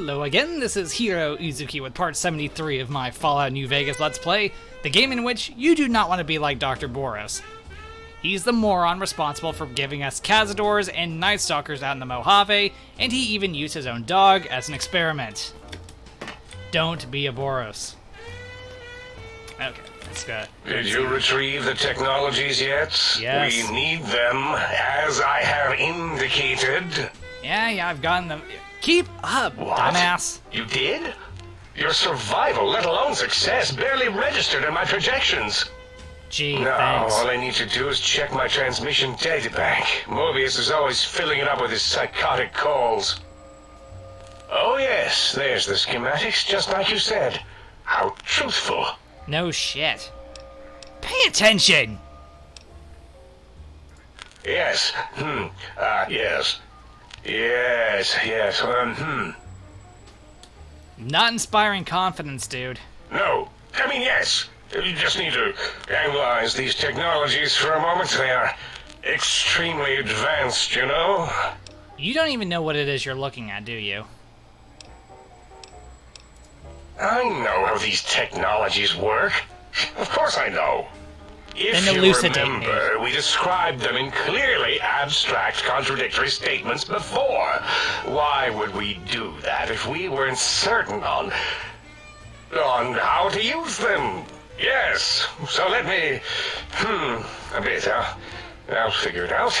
Hello again, this is Heero Uzuki with part 73 of my Fallout New Vegas Let's Play, the game in which you do not want to be like Dr. Boris. He's the moron responsible for giving us Cazadors and Night Stalkers out in the Mojave, and he even used his own dog as an experiment. Don't be a Boros. Okay, let's go. Did you retrieve the technologies yet? Yes. We need them, as I have indicated. Yeah, I've gotten them. Keep up, What? dumbass. You did? Your survival, let alone success, barely registered in my projections. Gee, Now, thanks. all I need to do is check my transmission databank. Mobius is always filling it up with his psychotic calls. Oh yes, there's the schematics, just like you said. How truthful. No shit. Pay attention! Yes. Yes. Yes. Not inspiring confidence, dude. No. I mean, yes. You just need to analyze these technologies for a moment. They are extremely advanced, you know? You don't even know what it is you're looking at, do you? I know how these technologies work. Of course I know. If Then you elucidate remember, we described them in clearly abstract, contradictory statements before. Why would we do that if we weren't certain on how to use them? Yes. So let me, a bit. I'll figure it out.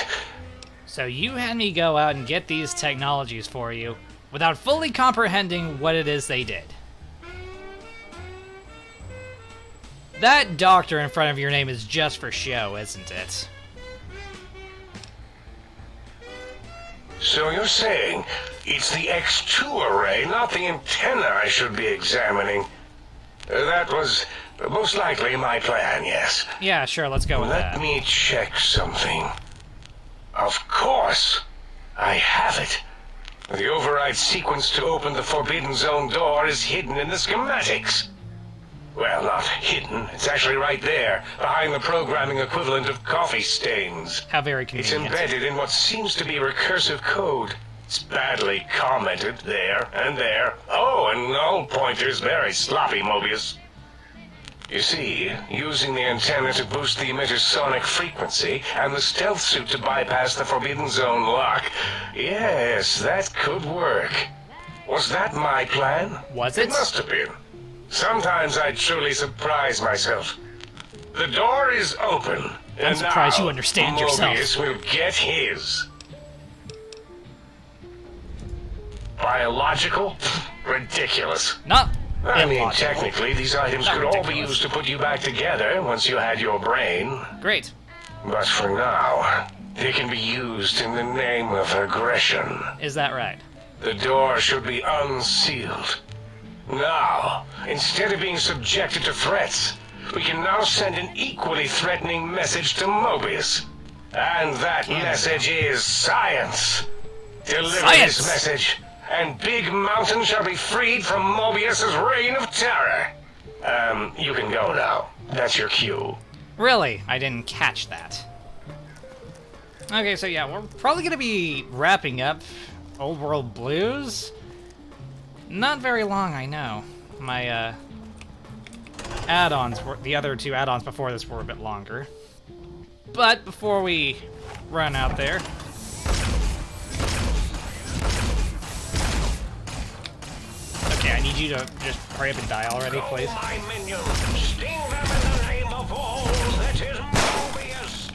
So you had me go out and get these technologies for you, without fully comprehending what it is they did. That doctor in front of your name is just for show, isn't it? So you're saying it's the X2 array, not the antenna I should be examining. That was most likely my plan, yes. Yeah, sure, let's go with Let that. me check something. Of course, I have it. The override sequence to open the Forbidden Zone door is hidden in the schematics. Well, not hidden. It's actually right there, behind the programming equivalent of coffee stains. How very It's convenient. embedded in what seems to be recursive code. It's badly commented there and there. Oh, and null pointers very sloppy, Mobius. You see, using the antenna to boost the emitter's sonic frequency and the stealth suit to bypass the Forbidden Zone lock. Yes, that could work. Was that my plan? Was It it? must have been. Sometimes I truly surprise myself. The door is open. I'm surprised now you understand yourself. Mobius will get his. Biological? Ridiculous. Not I mean, illogical. technically, these items Not could all be ridiculous. used to put you back together once you had your brain. Great. But for now, they can be used in the name of aggression. Is that right? The door should be unsealed. Now, instead of being subjected to threats, we can now send an equally threatening message to Mobius. And that message is science. Deliver Science! this message, and Big Mountain shall be freed from Mobius's reign of terror. You can go now. That's your cue. Really? I didn't catch that. Okay, so yeah, we're probably gonna be wrapping up Old World Blues. Not very long, I know. My add-ons were, the other two add-ons before this were a bit longer. But before we run out there, okay, I need you to just hurry up and die already, please. Oh, my minions, sting them in the name of all that is Mobius.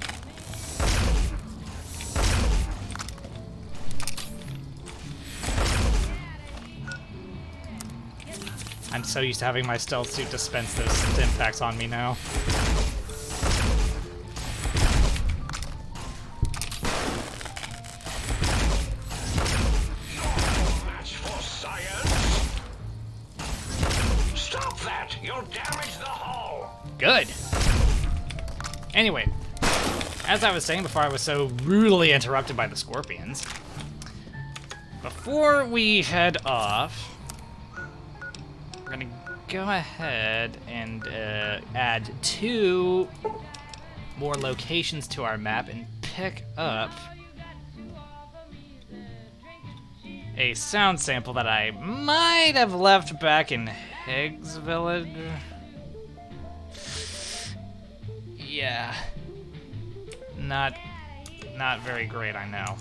I'm so used to having my stealth suit dispense those stim packs on me now. Match for science. Stop that! You'll damage the hull. Good. Anyway, as I was saying before I was so rudely interrupted by the scorpions, before we head off, we're gonna go ahead and add 2 more locations to our map and pick up a sound sample that I might have left back in Higgs Village. Yeah. Not very great, I know.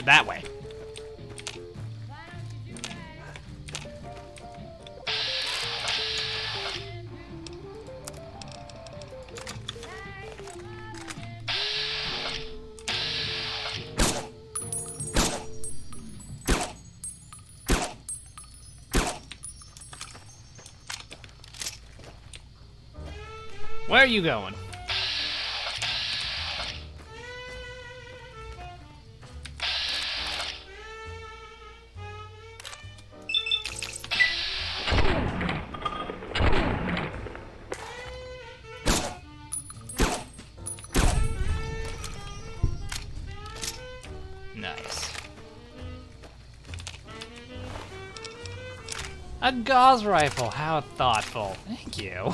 That way. Where are you going? Nice. A gauze rifle, how thoughtful. Thank you.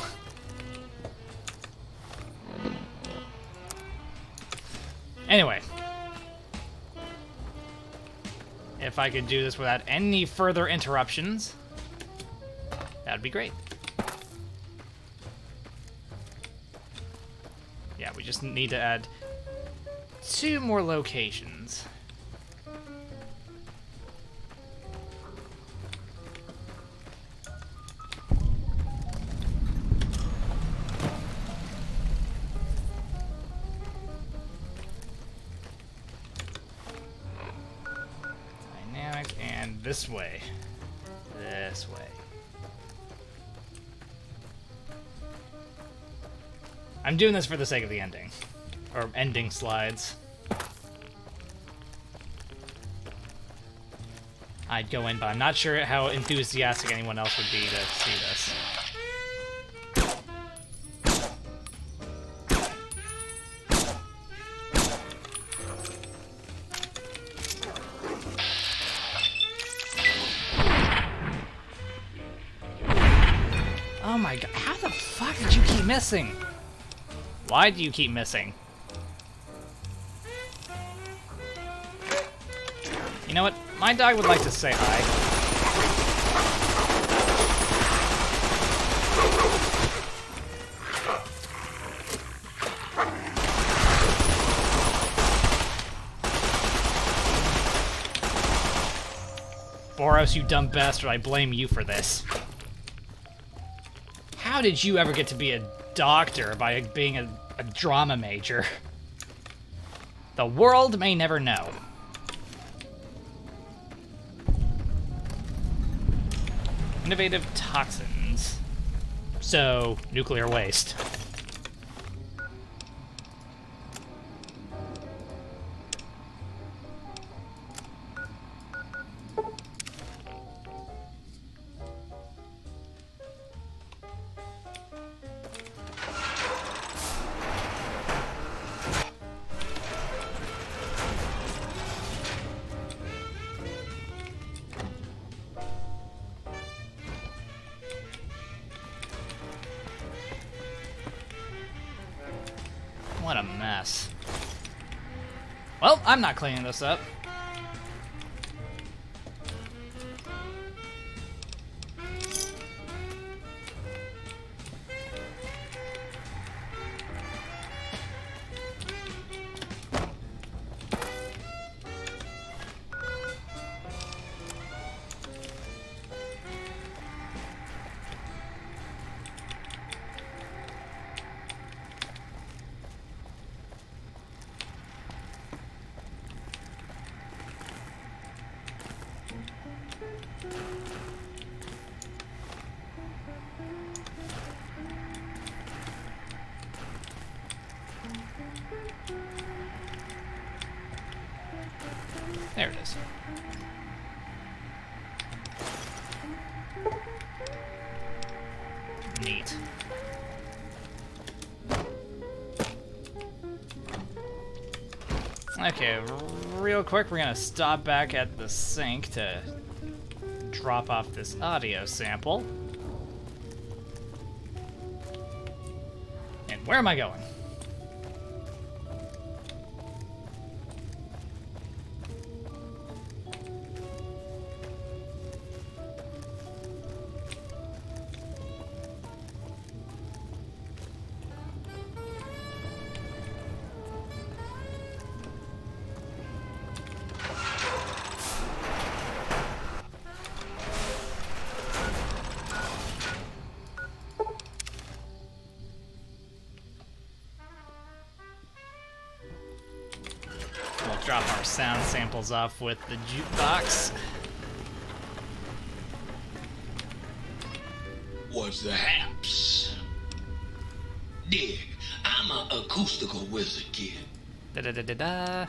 Anyway, if I could do this without any further interruptions, that'd be great. Yeah, we just need to add 2 more locations. And this way. This way. I'm doing this for the sake of the ending. Or ending slides. I'd go in, but I'm not sure how enthusiastic anyone else would be to see this. Oh my god, how the fuck did you keep missing? Why do you keep missing? You know what? My dog would like to say hi. Boros, you dumb bastard, I blame you for this. How did you ever get to be a doctor by being a drama major? The world may never know. Innovative toxins. So, nuclear waste. What a mess. Well, I'm not cleaning this up. There it is. Neat. Okay, real quick, we're gonna stop back at the sink to drop off this audio sample. And where am I going? drop our sound samples off with the jukebox. What's the haps? Dig, I'm a acoustical wizard kid. Da-da-da-da-da.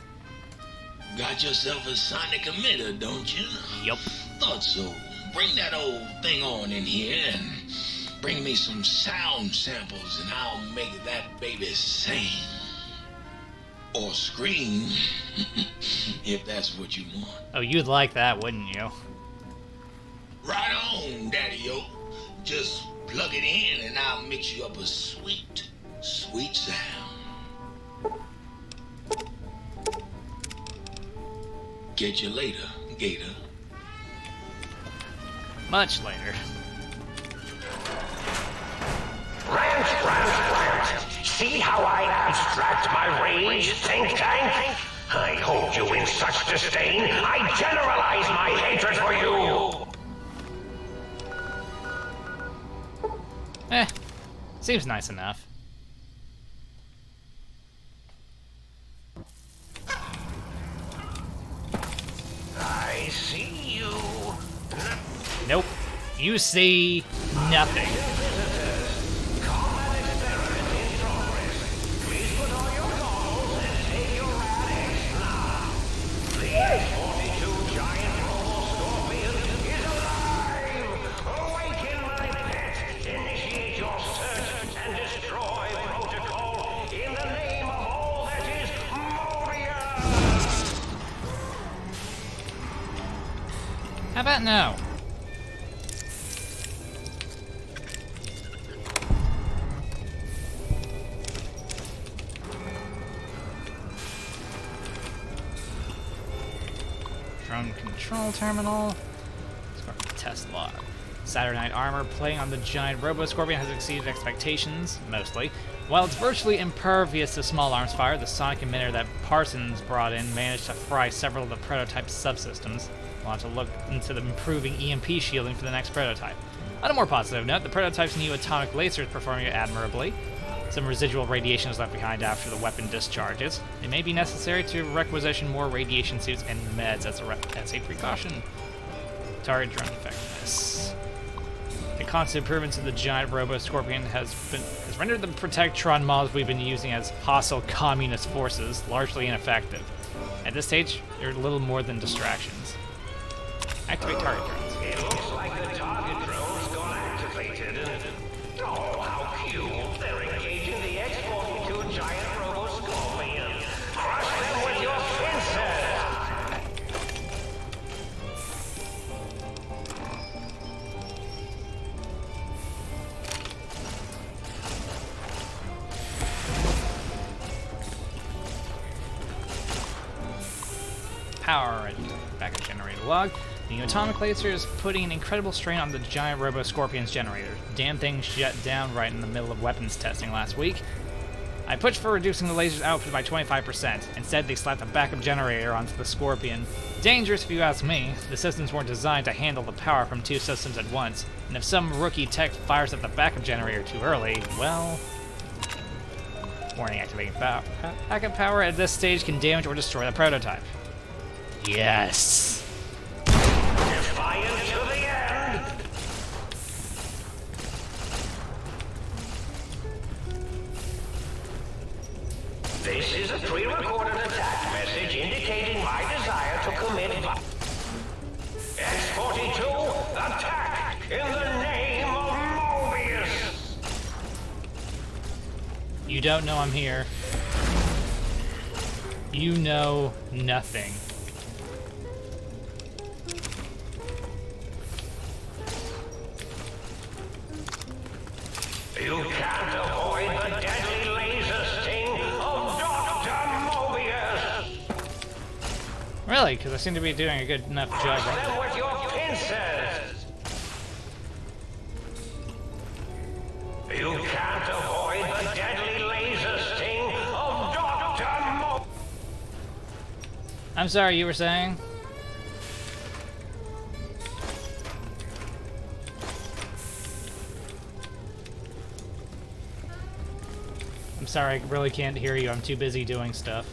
Got yourself a sonic emitter, don't you? Yup. Thought so. Bring that old thing on in here and bring me some sound samples and I'll make that baby sing. Or scream, if that's what you want. Oh, you'd like that, wouldn't you? Right on, Daddy-o. Just plug it in and I'll mix you up a sweet, sweet sound. Catch you later, Gator. Much later. Rant. See how I abstract my rage, think tank? I hold you in such disdain, I generalize my hatred for you! Seems nice enough. I see you. Nope. You see nothing. The X-42 Giant Roboscorpion is alive! Awaken, my pet! Initiate your search and destroy protocol in the name of all that is Mobius! How about no? Drone control terminal. Scorpion test log. Saturday Night Armor playing on the giant Roboscorpion has exceeded expectations, mostly. While it's virtually impervious to small arms fire, the sonic emitter that Parsons brought in managed to fry several of the prototype subsystems. We'll have to look into the improving EMP shielding for the next prototype. On a more positive note, the prototype's new atomic laser is performing admirably. Some residual radiation is left behind after the weapon discharges. It may be necessary to requisition more radiation suits and meds as a precaution. Target drone effectiveness. The constant improvements of the giant Roboscorpion has rendered the Protectron models we've been using as hostile communist forces largely ineffective. At this stage, they're little more than distractions. Activate target drones. It looks like the target drone's gone activated. Oh, how cute! They're engaging the X-42 Giant Roboscorpion. Crush them with your pincers! Power and backup generator log. The atomic laser is putting an incredible strain on the giant Roboscorpion's generator. Damn thing shut down right in the middle of weapons testing last week. I pushed for reducing the laser's output by 25%. Instead, they slapped a backup generator onto the Scorpion. Dangerous if you ask me. The systems weren't designed to handle the power from two systems at once, and if some rookie tech fires up the backup generator too early, well... Warning, activating power. Backup power at this stage can damage or destroy the prototype. Yes! Defiant to the end! This is a pre-recorded attack message indicating my desire to commit X-42, attack in the name of Mobius! You don't know I'm here. You know nothing. You can't avoid the deadly laser sting of Dr. Mobius! Really? Because I seem to be doing a good enough job. Crush them with your pincers! You can't avoid the deadly laser sting of Dr. Mobius! I'm sorry, you were saying? I'm sorry, I really can't hear you. I'm too busy doing stuff.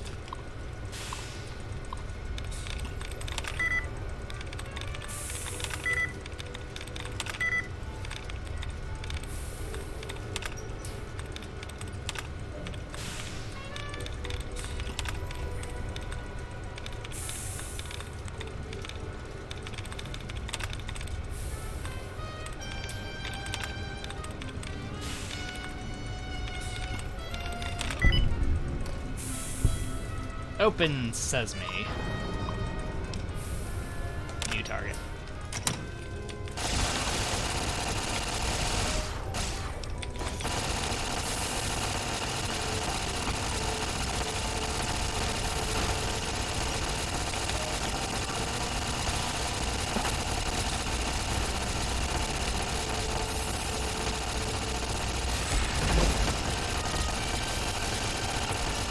Open sesame. New target.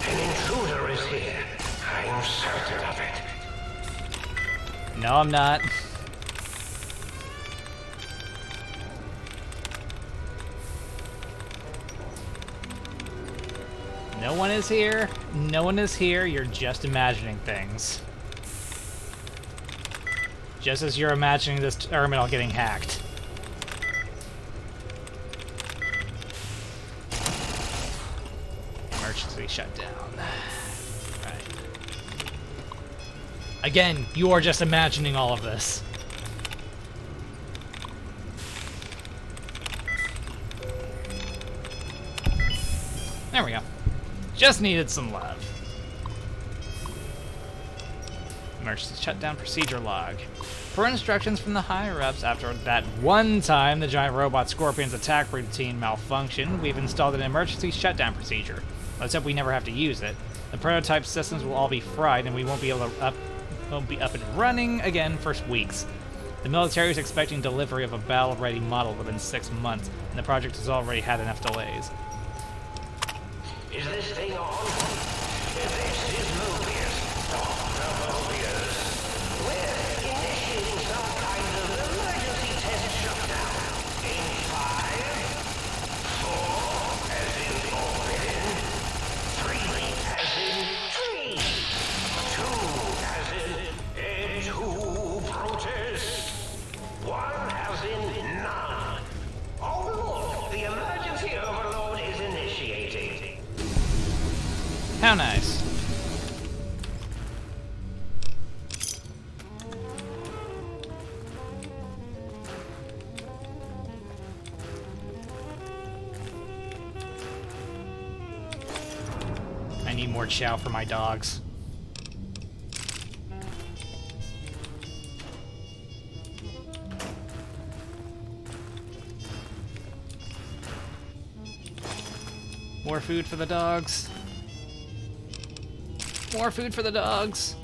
An intruder is here. I'm certain of it. No, I'm not. No one is here. No one is here. You're just imagining things. Just as you're imagining this terminal getting hacked. Emergency shutdown. Right. Again, you are just imagining all of this. There we go. Just needed some love. Emergency shutdown procedure log. Per instructions from the higher-ups, after that one time the Giant Roboscorpion's attack routine malfunctioned, we've installed an emergency shutdown procedure. Let's hope we never have to use it. The prototype systems will all be fried, and we won't be able to won't be up and running again for weeks. The military is expecting delivery of a battle-ready model within 6 months, and the project has already had enough delays. Is this thing on? This is Mobius. Dr. Mobius. We're initiating some kind of emergency test shutdown. In 5, 4, as in forbidden, 3, as in tree, 2, as in 2 protest, 1, as in none. Overlord, the emergency overload is initiating. How nice. I need more chow for my dogs. More food for the dogs. More food for the dogs.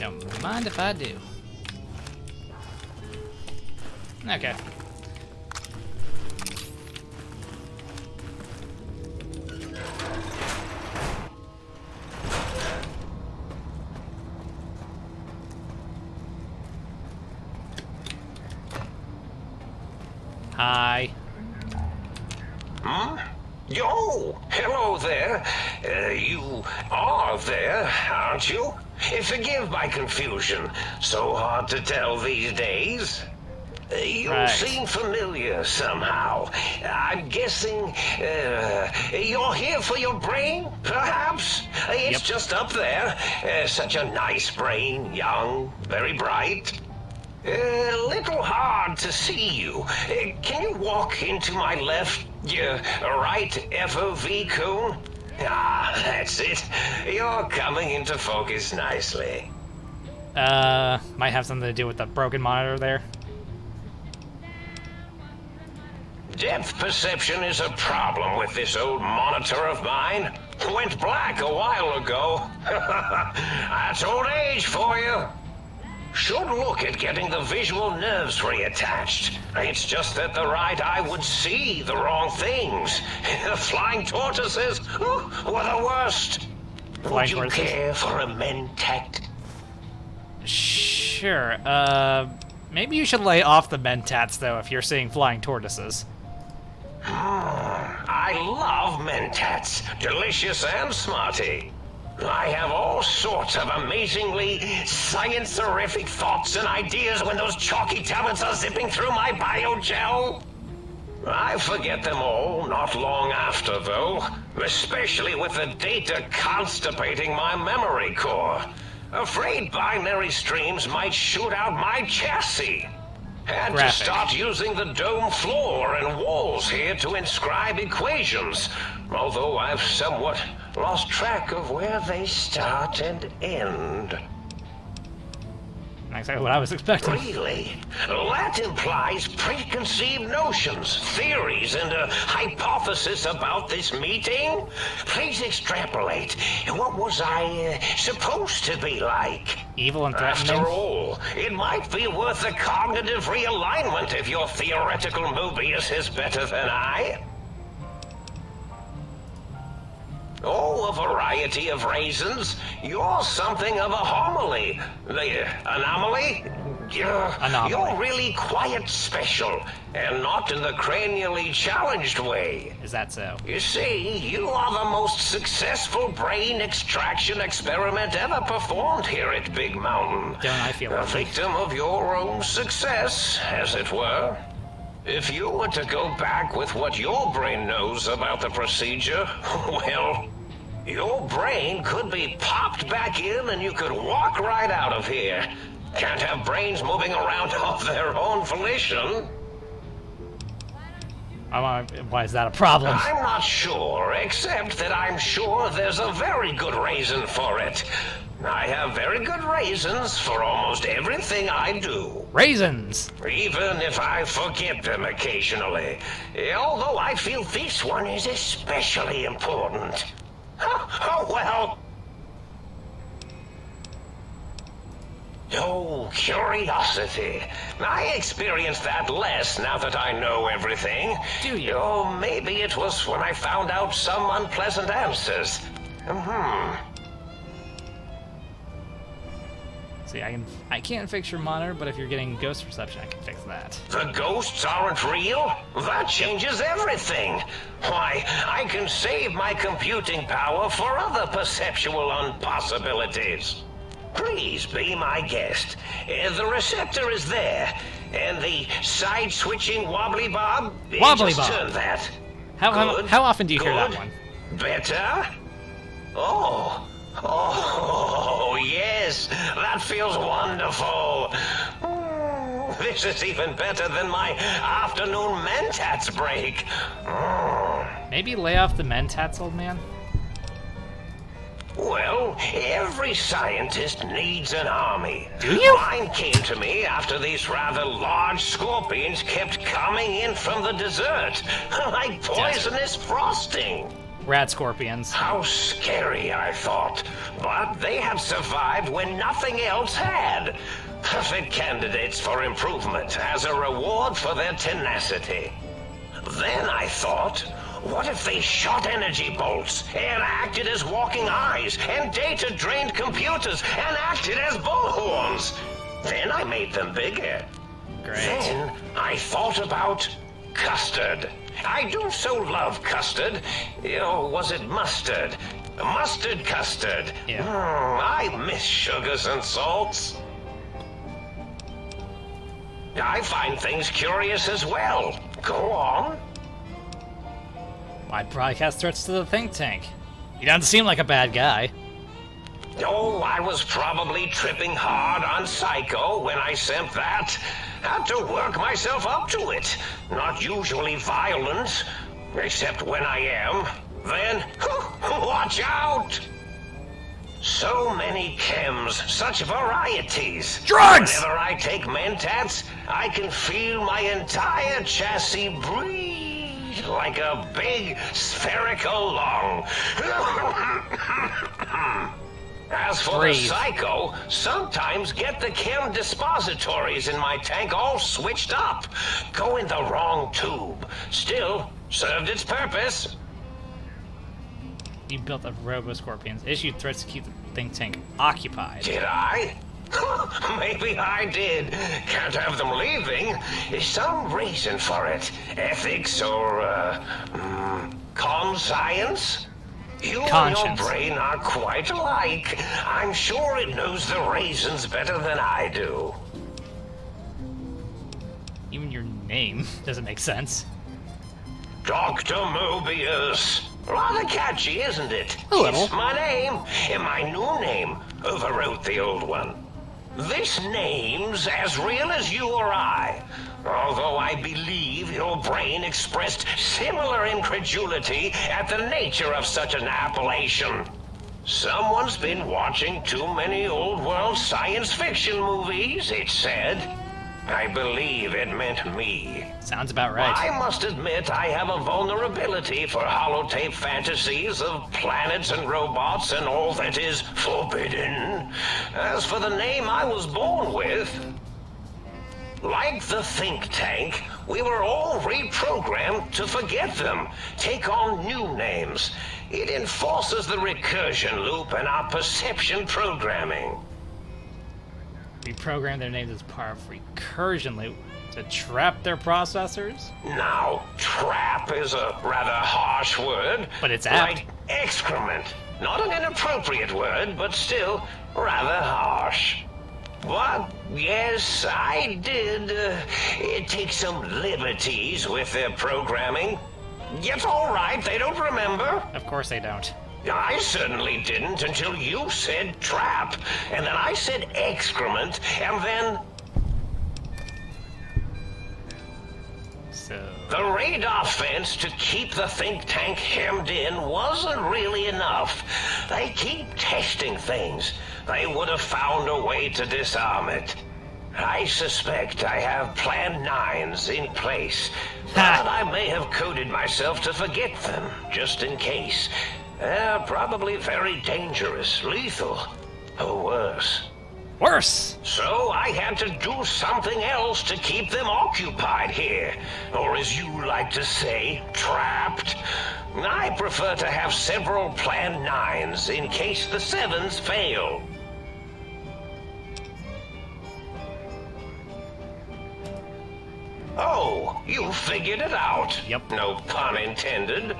Don't mind if I do. Okay. Hi. Hmm? Yo! Hello there. You are there, aren't you? Forgive my confusion. So hard to tell these days. You Right. seem familiar somehow. I'm guessing you're here for your brain, perhaps? It's Yep. just up there. Such a nice brain, young, very bright. A little hard to see you. Can you walk into my left, right FOV cone? Ah, that's it. You're coming into focus nicely. Might have something to do with the broken monitor there. Depth perception is a problem with this old monitor of mine. Went black a while ago. That's old age for you. Should look at getting the visual nerves reattached. It's just that the right eye would see the wrong things. Flying tortoises were the worst. Would Flying you tortoises? care for a mentat? Sure. Maybe you should lay off the mentats, though, if you're seeing flying tortoises. I love mentats. Delicious and smarty. I have all sorts of amazingly science-terrific thoughts and ideas when those chalky tablets are zipping through my biogel. I forget them all not long after, though, especially with the data constipating my memory core. Afraid binary streams might shoot out my chassis. Had to start using the dome floor and walls here to inscribe equations, although I've somewhat lost track of where they start and end. Not exactly what I was expecting. Really? That implies preconceived notions, theories, and a hypothesis about this meeting? Please extrapolate. What was I supposed to be like? Evil and threatening? After all, it might be worth a cognitive realignment if your theoretical Mobius is better than I. Oh, a variety of raisins. You're something of a homily. The anomaly? Anomaly. You're really quite special, and not in the cranially challenged way. Is that so? You see, you are the most successful brain extraction experiment ever performed here at Big Mountain. Don't I feel A lucky? victim of your own success, as it were. If you were to go back with what your brain knows about the procedure, well, your brain could be popped back in and you could walk right out of here. Can't have brains moving around of their own volition. Why is that a problem? I'm not sure, except that I'm sure there's a very good reason for it. I have very good reasons for almost everything I do. Raisins! Even if I forget them occasionally. Although I feel this one is especially important. Oh, well. Oh, curiosity. I experience that less now that I know everything. Do you? Oh, maybe it was when I found out some unpleasant answers. See, I can't fix your monitor, but if you're getting ghost reception, I can fix that. The ghosts aren't real? That changes everything. Why, I can save my computing power for other perceptual impossibilities. Please be my guest. The receptor is there, and the side-switching wobbly bob. Wobbly just bob. turn that. How often do you hear that Good. one? Better? Oh, yes, that feels wonderful. This is even better than my afternoon Mentats break. Maybe lay off the mentats, old man? Well, every scientist needs an army. Do you? Mine came to me after these rather large scorpions kept coming in from the desert, like poisonous frosting. Rad scorpions. How scary, I thought. But they had survived when nothing else had. Perfect candidates for improvement as a reward for their tenacity. Then I thought, what if they shot energy bolts and acted as walking eyes and data-drained computers and acted as bullhorns? Then I made them bigger. Great. Then I thought about custard. I do so love custard. Was it mustard? Mustard custard. Yeah. I miss sugars and salts. I find things curious as well. Go on. I'd broadcast threats to the think tank. He doesn't seem like a bad guy. Oh, I was probably tripping hard on Psycho when I sent that. Had to work myself up to it. Not usually violent, except when I am. Then, watch out! So many chems, such varieties. Drugs! Whenever I take Mentats, I can feel my entire chassis breathe like a big spherical lung. As for Breathe. the Psycho, sometimes get the chem dispositories in my tank all switched up. Go in the wrong tube. Still, served its purpose. You built the Roboscorpions. Issued threats to keep the think tank occupied. Did I? Maybe I did. Can't have them leaving. There's some reason for it. Ethics or, conscience? You and your brain are quite alike. I'm sure it knows the raisins better than I do. Even your name doesn't make sense. Dr. Mobius. Rather catchy, isn't it? A little. It's my name, and my new name, overwrote the old one. This name's as real as you or I, although I believe your brain expressed similar incredulity at the nature of such an appellation. Someone's been watching too many old-world science fiction movies, it said. I believe it meant me. Sounds about right. I must admit I have a vulnerability for holotape fantasies of planets and robots and all that is forbidden. As for the name I was born with, like the think tank, we were all reprogrammed to forget them, take on new names. It enforces the recursion loop in our perception programming. Reprogram their names as part of recursion loop to trap their processors? Now, trap is a rather harsh word. But it's apt. Like excrement. Not an inappropriate word, but still rather harsh. But, yes, I did take some liberties with their programming. It's all right, they don't remember. Of course they don't. I certainly didn't until you said trap, and then I said excrement, and then... So... The radar fence to keep the think tank hemmed in wasn't really enough. They keep testing things. They would have found a way to disarm it. I suspect I have Plan 9s in place, but I may have coded myself to forget them, just in case. They're probably very dangerous, lethal, or worse. Worse! So I had to do something else to keep them occupied here, or as you like to say, trapped. I prefer to have several Plan 9s in case the 7s fail. Oh, you figured it out. Yep. No pun intended.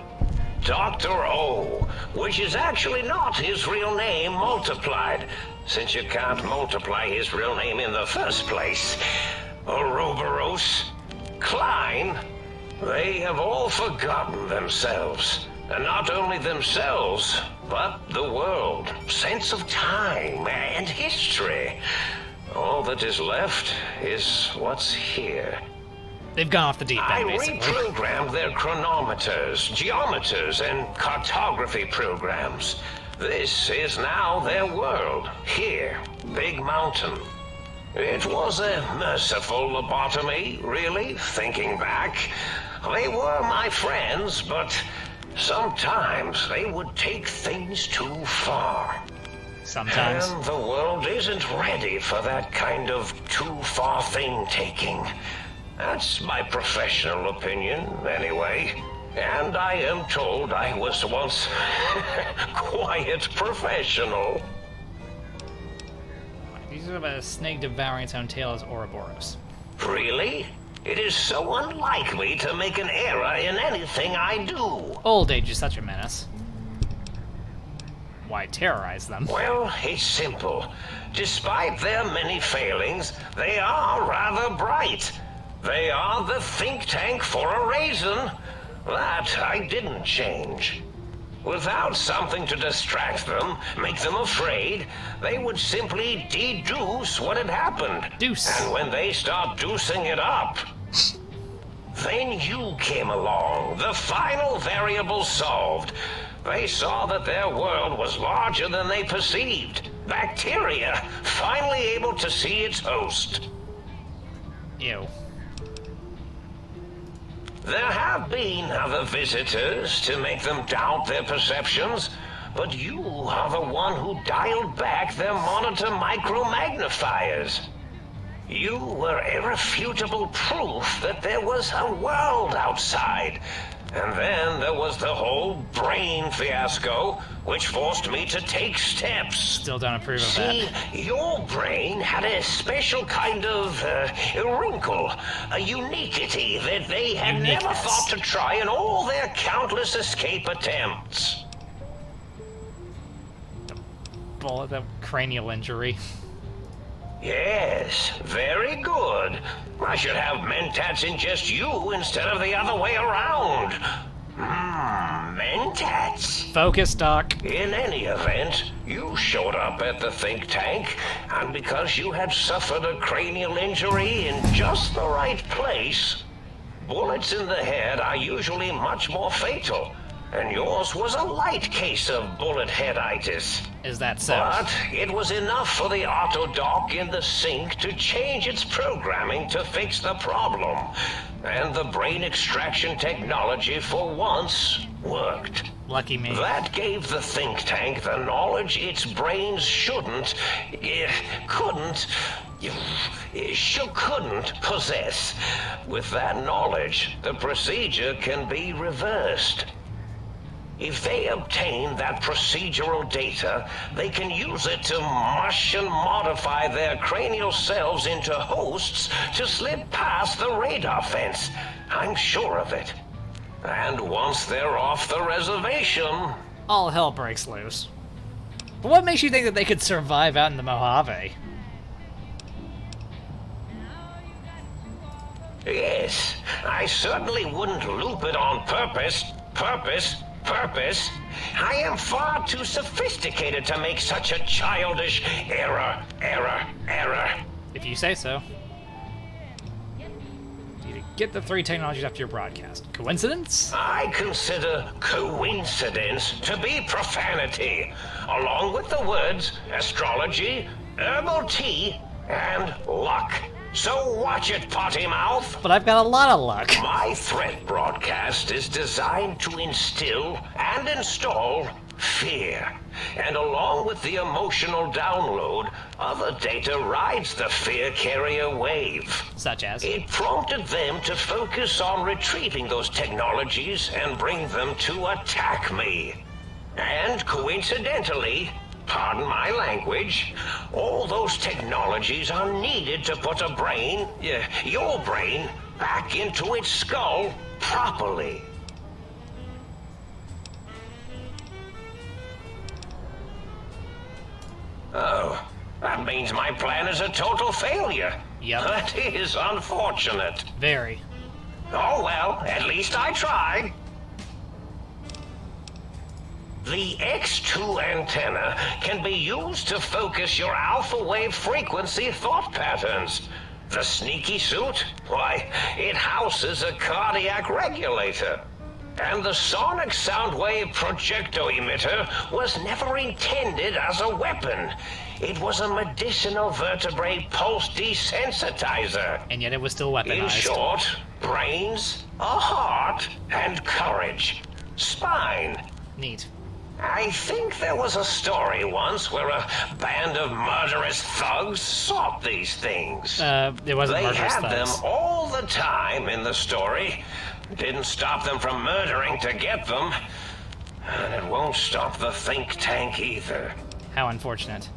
Dr. O, which is actually not his real name multiplied, since you can't multiply his real name in the first place. Ouroboros, Klein, they have all forgotten themselves. And not only themselves, but the world, sense of time and history. All that is left is what's here. They've gone off the deep end, I basically. reprogrammed their chronometers, geometers, and cartography programs. This is now their world, here, Big Mountain. It was a merciful lobotomy, really, thinking back. They were my friends, but sometimes they would take things too far. Sometimes. And the world isn't ready for that kind of too-far thing-taking. That's my professional opinion, anyway. And I am told I was once quite professional. These are about a snake devouring its own tail as Ouroboros. Really? It is so unlike me to make an error in anything I do. Old age is such a menace. Why terrorize them? Well, it's simple. Despite their many failings, they are rather bright. They are the think tank for a reason. That I didn't change. Without something to distract them, make them afraid, they would simply deduce what had happened. Deuce. And when they start deucing it up, then you came along, the final variable solved. They saw that their world was larger than they perceived. Bacteria, finally able to see its host. Ew. There have been other visitors to make them doubt their perceptions, but you are the one who dialed back their monitor micromagnifiers. You were irrefutable proof that there was a world outside. And then there was the whole brain fiasco, which forced me to take steps. Still don't approve of See, that. your brain had a special kind of wrinkle, a uniquity that they had never Uniqueness. thought to try in all their countless escape attempts. Bullet, the cranial injury. Yes, very good. I should have mentats ingest you instead of the other way around. Mentats. Focus, Doc. In any event, You showed up at the think tank, and because you had suffered a cranial injury in just the right place, bullets in the head are usually much more fatal, and yours was a light case of bullet headitis. Is that so? But it was enough for the auto dock in the sink to change its programming to fix the problem, and the brain extraction technology for once worked. Lucky me. That gave the think tank the knowledge its brains couldn't possess. With that knowledge, the procedure can be reversed. If they obtain that procedural data, they can use it to mush and modify their cranial cells into hosts to slip past the radar fence. I'm sure of it. And once they're off the reservation... all hell breaks loose. But what makes you think that they could survive out in the Mojave? Yes, I certainly wouldn't loop it on purpose. I am far too sophisticated to make such a childish error. If you say so. You need to get the 3 technologies after your broadcast. Coincidence? I consider coincidence to be profanity, along with the words astrology, herbal tea, and luck. So watch it, potty mouth. But I've got a lot of luck. My threat broadcast is designed to instill and install fear. And along with the emotional download, other data rides the fear carrier wave. Such as? It prompted them to focus on retrieving those technologies and bring them to attack me. And coincidentally, pardon my language, all those technologies are needed to put a brain, your brain, back into its skull properly. Oh, that means my plan is a total failure. Yep. That is unfortunate. Very. Oh well, at least I tried. The X2 antenna can be used to focus your alpha wave frequency thought patterns. The sneaky suit? Why, it houses a cardiac regulator. And the sonic sound wave projecto emitter was never intended as a weapon. It was a medicinal vertebrate pulse desensitizer. And yet it was still weaponized. In short, brains, a heart, and courage. Spine. Neat. I think there was a story once where a band of murderous thugs sought these things. It wasn't They murderous had thugs. them all the time in the story. Didn't stop them from murdering to get them. And it won't stop the think tank either. How unfortunate.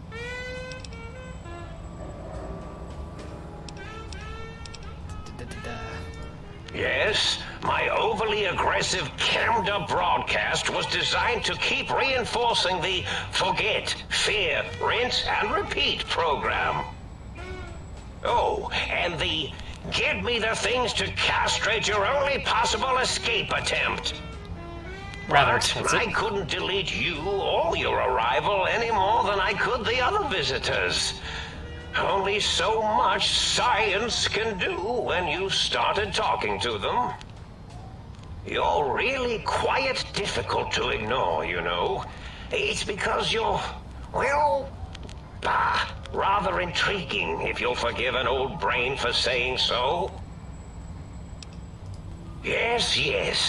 Yes, my overly aggressive cammed-up broadcast was designed to keep reinforcing the forget, fear, rinse, and repeat program. Oh, and the get me the things to castrate your only possible escape attempt. Rather But expensive. I couldn't delete you or your arrival any more than I could the other visitors. Only so much science can do when you started talking to them. You're really quite difficult to ignore, you know. It's because you're, well, rather intriguing, if you'll forgive an old brain for saying so. Yes,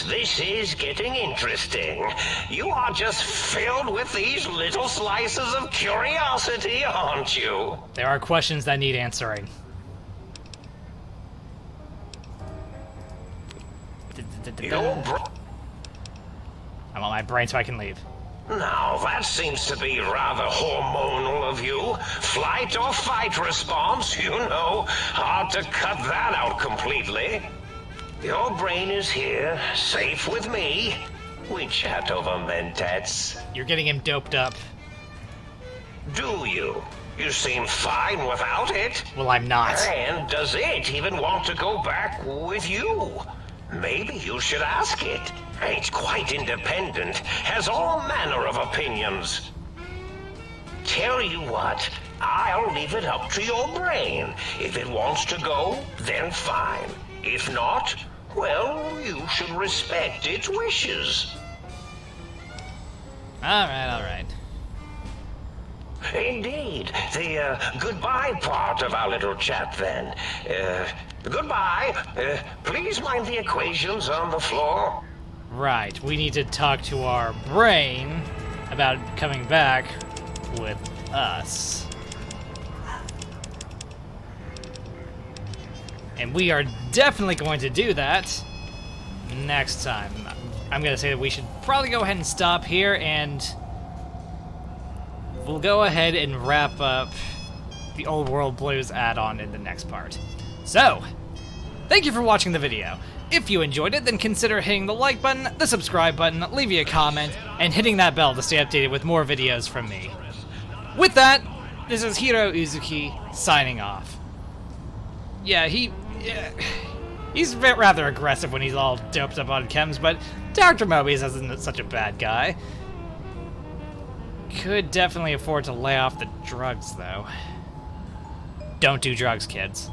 this is getting interesting. You are just filled with these little slices of curiosity, aren't you? There are questions that need answering. I want my brain so I can leave. Now, that seems to be rather hormonal of you. Flight or fight response, you know. Hard to cut that out completely. Your brain is here, safe with me. We chat over mentats. You're getting him doped up. Do you? You seem fine without it. Well, I'm not. And does it even want to go back with you? Maybe you should ask it. It's quite independent, has all manner of opinions. tell you what, I'll leave it up to your brain. If it wants to go, then fine. If not, well, you should respect its wishes. Alright. Indeed. The goodbye part of our little chat then. Goodbye. Please mind the equations on the floor. Right, we need to talk to our brain about coming back with us. And we are definitely going to do that next time. I'm going to say that we should probably go ahead and stop here, and we'll go ahead and wrap up the Old World Blues add-on in the next part. So, thank you for watching the video. If you enjoyed it, then consider hitting the like button, the subscribe button, leaving a comment, and hitting that bell to stay updated with more videos from me. With that, this is Heero Uzuki signing off. Yeah, he's rather aggressive when he's all doped up on chems, but Dr. Mobius isn't such a bad guy. Could definitely afford to lay off the drugs, though. Don't do drugs, kids.